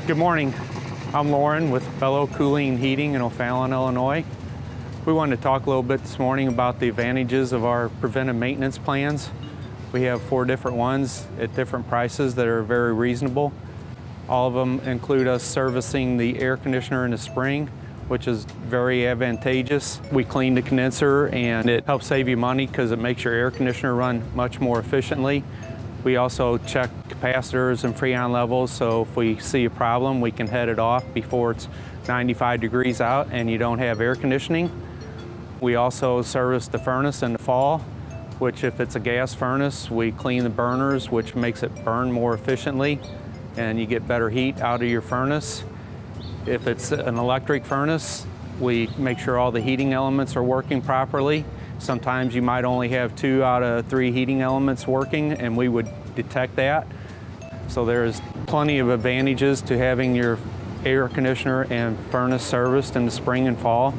Good morning. I'm Lauren with Bel-O Cooling and Heating in O'Fallon, Illinois. We wanted to talk a little bit this morning about the advantages of our preventive maintenance plans. We have 4 different ones at different prices that are very reasonable. All of them include us servicing the air conditioner in the spring, which is very advantageous. We clean the condenser and it helps save you money because it makes your air conditioner run much more efficiently. We also check capacitors and freon levels, so if we see a problem, we can head it off before it's 95 degrees out and you don't have air conditioning. We also service the furnace in the fall, which if it's a gas furnace, we clean the burners, which makes it burn more efficiently, and you get better heat out of your furnace. If it's an electric furnace, we make sure all the heating elements are working properly. Sometimes you might only have 2 out of 3 heating elements working, and we would detect that. So there's plenty of advantages to having your air conditioner and furnace serviced in the spring and fall.